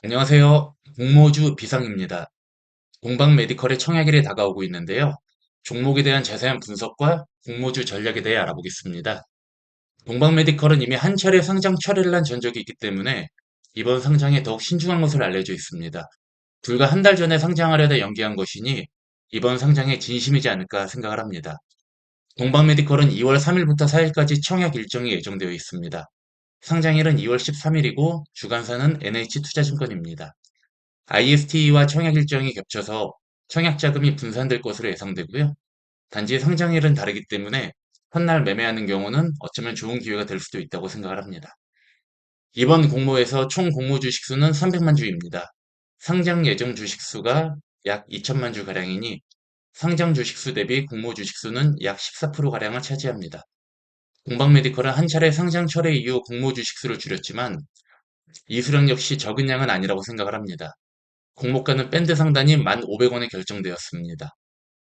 안녕하세요. 공모주 비상입니다. 동방 메디컬의 청약일이 다가오고 있는데요. 종목에 대한 자세한 분석과 공모주 전략에 대해 알아보겠습니다. 동방 메디컬은 이미 한 차례 상장 철회를 한 전적이 있기 때문에 이번 상장에 더욱 신중한 것으로 알려져 있습니다. 불과 한 달 전에 상장하려다 연기한 것이니 이번 상장에 진심이지 않을까 생각을 합니다. 동방 메디컬은 2월 3일부터 4일까지 청약 일정이 예정되어 있습니다. 상장일은 2월 13일이고 주관사는 NH투자증권입니다. IST와 청약 일정이 겹쳐서 청약 자금이 분산될 것으로 예상되고요. 단지 상장일은 다르기 때문에 첫날 매매하는 경우는 어쩌면 좋은 기회가 될 수도 있다고 생각을 합니다. 이번 공모에서 총 공모 주식수는 300만 주입니다. 상장 예정 주식수가 약 2천만 주가량이니 상장 주식수 대비 공모 주식수는 약 14%가량을 차지합니다. 동방메디컬은 한 차례 상장 철회 이후 공모 주식수를 줄였지만 이 수량 역시 적은 양은 아니라고 생각을 합니다. 공모가는 밴드 상단이 1,500원에 결정되었습니다.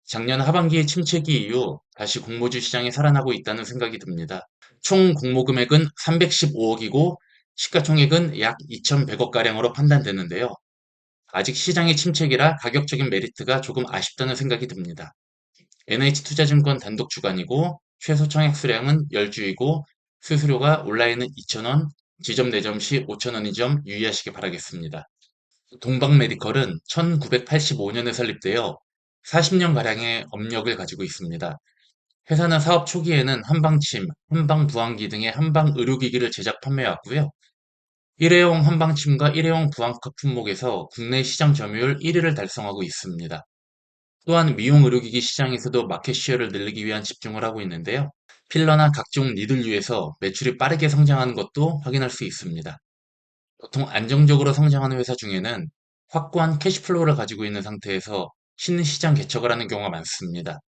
작년 하반기의 침체기 이후 다시 공모주 시장이 살아나고 있다는 생각이 듭니다. 총 공모 금액은 315억이고 시가총액은 약 2,100억가량으로 판단되는데요. 아직 시장의 침체기라 가격적인 메리트가 조금 아쉽다는 생각이 듭니다. NH투자증권 단독 주관이고 최소 청약 수량은 10주이고 수수료가 온라인은 2,000원, 지점 내점 시 5,000원인 점 유의하시기 바라겠습니다. 동방메디컬은 1985년에 설립되어 40년가량의 업력을 가지고 있습니다. 회사는 사업 초기에는 한방침, 한방부항기 등의 한방의료기기를 제작 판매해왔고요. 일회용 한방침과 일회용 부항컵 품목에서 국내 시장 점유율 1위를 달성하고 있습니다. 또한 미용 의료기기 시장에서도 마켓 시어를 늘리기 위한 집중을 하고 있는데요. 필러나 각종 니들류에서 매출이 빠르게 성장하는 것도 확인할 수 있습니다. 보통 안정적으로 성장하는 회사 중에는 확고한 캐시플로우를 가지고 있는 상태에서 신시장 개척을 하는 경우가 많습니다.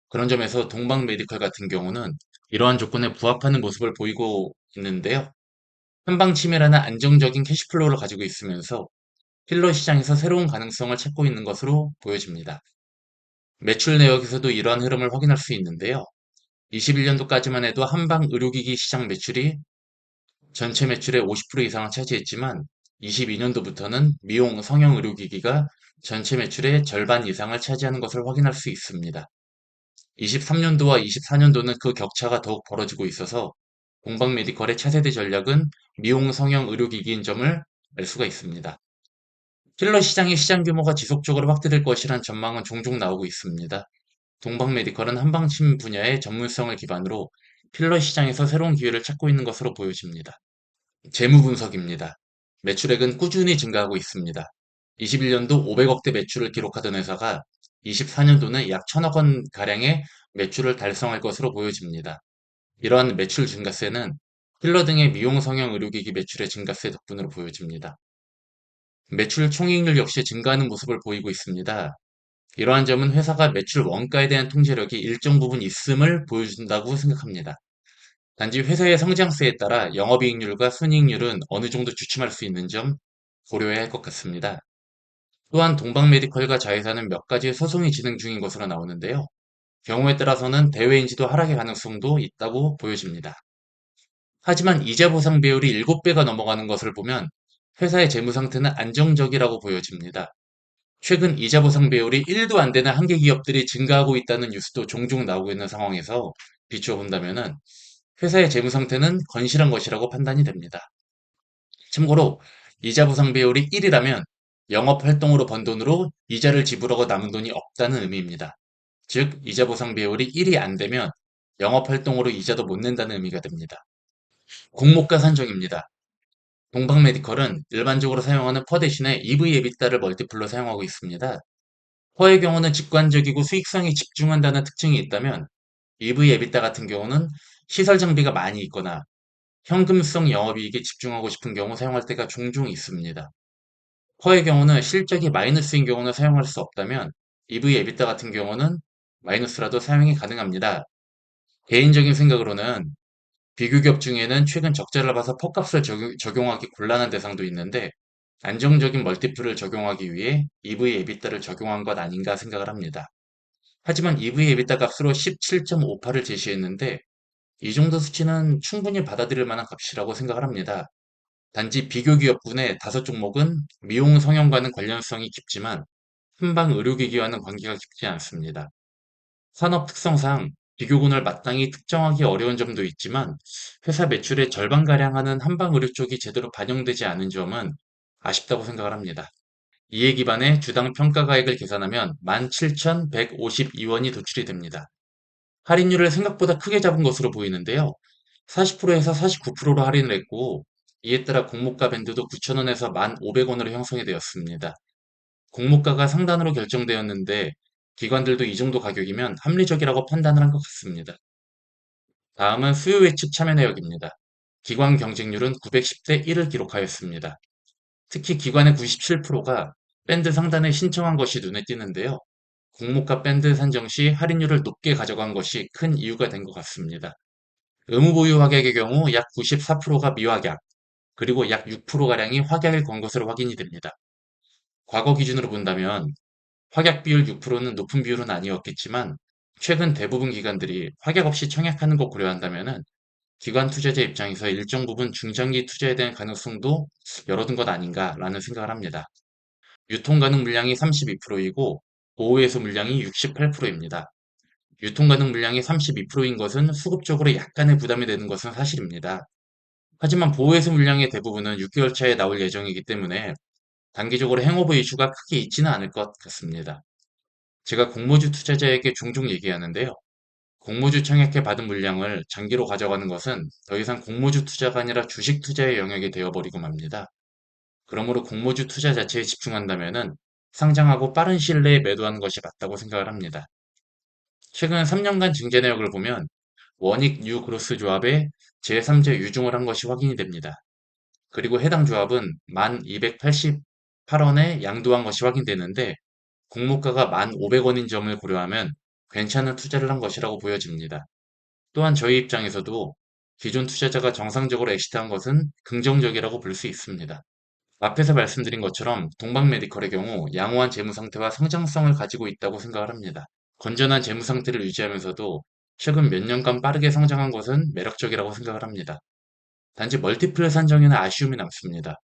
그런 점에서 동방 메디컬 같은 경우는 이러한 조건에 부합하는 모습을 보이고 있는데요. 한방치매라는 안정적인 캐시플로우를 가지고 있으면서 필러 시장에서 새로운 가능성을 찾고 있는 것으로 보여집니다. 매출 내역에서도 이러한 흐름을 확인할 수 있는데요. 21년도까지만 해도 한방 의료기기 시장 매출이 전체 매출의 50% 이상을 차지했지만 22년도부터는 미용 성형 의료기기가 전체 매출의 절반 이상을 차지하는 것을 확인할 수 있습니다. 23년도와 24년도는 그 격차가 더욱 벌어지고 있어서 동방메디컬의 차세대 전략은 미용 성형 의료기기인 점을 알 수가 있습니다. 필러 시장의 시장 규모가 지속적으로 확대될 것이란 전망은 종종 나오고 있습니다. 동방메디컬은 한방침 분야의 전문성을 기반으로 필러 시장에서 새로운 기회를 찾고 있는 것으로 보여집니다. 재무 분석입니다. 매출액은 꾸준히 증가하고 있습니다. 21년도 500억대 매출을 기록하던 회사가 24년도는 약 1,000억 원 가량의 매출을 달성할 것으로 보여집니다. 이러한 매출 증가세는 필러 등의 미용 성형 의료기기 매출의 증가세 덕분으로 보여집니다. 매출 총이익률 역시 증가하는 모습을 보이고 있습니다. 이러한 점은 회사가 매출 원가에 대한 통제력이 일정 부분 있음을 보여준다고 생각합니다. 단지 회사의 성장세에 따라 영업이익률과 순이익률은 어느 정도 주춤할 수 있는 점 고려해야 할 것 같습니다. 또한 동방메디컬과 자회사는 몇 가지 소송이 진행 중인 것으로 나오는데요. 경우에 따라서는 대외 인지도 하락의 가능성도 있다고 보여집니다. 하지만 이자 보상 비율이 7배가 넘어가는 것을 보면 회사의 재무 상태는 안정적이라고 보여집니다. 최근 이자 보상 비율이 1도 안 되는 한계 기업들이 증가하고 있다는 뉴스도 종종 나오고 있는 상황에서 비추어 본다면은 회사의 재무 상태는 건실한 것이라고 판단이 됩니다. 참고로 이자 보상 비율이 1이라면 영업 활동으로 번 돈으로 이자를 지불하고 남은 돈이 없다는 의미입니다. 즉, 이자 보상 비율이 1이 안 되면 영업 활동으로 이자도 못 낸다는 의미가 됩니다. 공모가 산정입니다. 동방메디컬은 일반적으로 사용하는 퍼 대신에 EV/EBITDA를 멀티플로 사용하고 있습니다. 퍼의 경우는 직관적이고 수익성에 집중한다는 특징이 있다면 EV/EBITDA 같은 경우는 시설 장비가 많이 있거나 현금성 영업이익에 집중하고 싶은 경우 사용할 때가 종종 있습니다. 퍼의 경우는 실적이 마이너스인 경우는 사용할 수 없다면 EV/EBITDA 같은 경우는 마이너스라도 사용이 가능합니다. 개인적인 생각으로는 비교기업 중에는 최근 적자를 봐서 퍼값을 적용하기 곤란한 대상도 있는데 안정적인 멀티플을 적용하기 위해 EV/EBITDA를 적용한 것 아닌가 생각을 합니다. 하지만 EV/EBITDA 값으로 17.58을 제시했는데 이 정도 수치는 충분히 받아들일 만한 값이라고 생각을 합니다. 단지 비교 기업군의 다섯 종목은 미용 성형과는 관련성이 깊지만 한방 의료기기와는 관계가 깊지 않습니다. 산업 특성상 비교군을 마땅히 특정하기 어려운 점도 있지만 회사 매출의 절반가량 하는 한방 의료 쪽이 제대로 반영되지 않은 점은 아쉽다고 생각을 합니다. 이에 기반해 주당 평가가액을 계산하면 17,152원이 도출이 됩니다. 할인율을 생각보다 크게 잡은 것으로 보이는데요. 40%에서 49%로 할인을 했고, 이에 따라 공모가 밴드도 9,000원에서 1,500원으로 형성이 되었습니다. 공모가가 상단으로 결정되었는데, 기관들도 이 정도 가격이면 합리적이라고 판단을 한 것 같습니다. 다음은 수요 예측 참여 내역입니다. 기관 경쟁률은 910대 1을 기록하였습니다. 특히 기관의 97%가 밴드 상단에 신청한 것이 눈에 띄는데요. 공모가 밴드 산정 시 할인율을 높게 가져간 것이 큰 이유가 된 것 같습니다. 의무보유 확약의 경우 약 94%가 미확약, 그리고 약 6%가량이 확약을 건 것으로 확인이 됩니다. 과거 기준으로 본다면 확약 비율 6%는 높은 비율은 아니었겠지만 최근 대부분 기관들이 확약 없이 청약하는 것 고려한다면 기관 투자자 입장에서 일정 부분 중장기 투자에 대한 가능성도 열어둔 것 아닌가라는 생각을 합니다. 유통 가능 물량이 32%이고 보호해소 물량이 68%입니다. 유통 가능 물량이 32%인 것은 수급적으로 약간의 부담이 되는 것은 사실입니다. 하지만 보호해소 물량의 대부분은 6개월 차에 나올 예정이기 때문에 단기적으로 행오버 이슈가 크게 있지는 않을 것 같습니다. 제가 공모주 투자자에게 종종 얘기하는데요. 공모주 청약해 받은 물량을 장기로 가져가는 것은 더 이상 공모주 투자가 아니라 주식 투자의 영역이 되어버리고 맙니다. 그러므로 공모주 투자 자체에 집중한다면은 상장하고 빠른 시일 내에 매도하는 것이 맞다고 생각을 합니다. 최근 3년간 증제 내역을 보면 원익 뉴 그로스 조합에 제3제 유증을 한 것이 확인이 됩니다. 그리고 해당 조합은 1288원에 양도한 것이 확인되는데 공모가가 1500원인 점을 고려하면 괜찮은 투자를 한 것이라고 보여집니다. 또한 저희 입장에서도 기존 투자자가 정상적으로 엑시트한 것은 긍정적이라고 볼 수 있습니다. 앞에서 말씀드린 것처럼 동방메디컬의 경우 양호한 재무 상태와 성장성을 가지고 있다고 생각을 합니다. 건전한 재무 상태를 유지하면서도 최근 몇 년간 빠르게 성장한 것은 매력적이라고 생각을 합니다. 단지 멀티플 산정에는 아쉬움이 남습니다.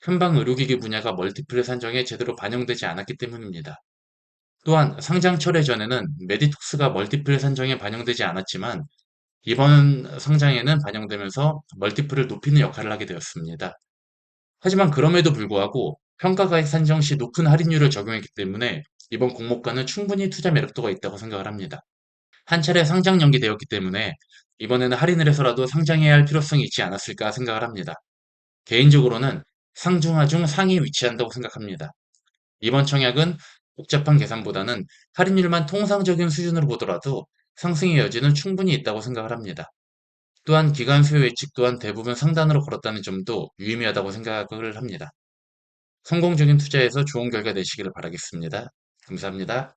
한방 의료기기 분야가 멀티플 산정에 제대로 반영되지 않았기 때문입니다. 또한 상장 철회 전에는 메디톡스가 멀티플 산정에 반영되지 않았지만 이번 상장에는 반영되면서 멀티플을 높이는 역할을 하게 되었습니다. 하지만 그럼에도 불구하고 평가가액 산정 시 높은 할인율을 적용했기 때문에 이번 공모가는 충분히 투자 매력도가 있다고 생각을 합니다. 한 차례 상장 연기되었기 때문에 이번에는 할인을 해서라도 상장해야 할 필요성이 있지 않았을까 생각을 합니다. 개인적으로는 상중하 중 상위에 위치한다고 생각합니다. 이번 청약은 복잡한 계산보다는 할인율만 통상적인 수준으로 보더라도 상승의 여지는 충분히 있다고 생각을 합니다. 또한 기간 수요 예측 또한 대부분 상단으로 걸었다는 점도 유의미하다고 생각을 합니다. 성공적인 투자에서 좋은 결과 내시기를 바라겠습니다. 감사합니다.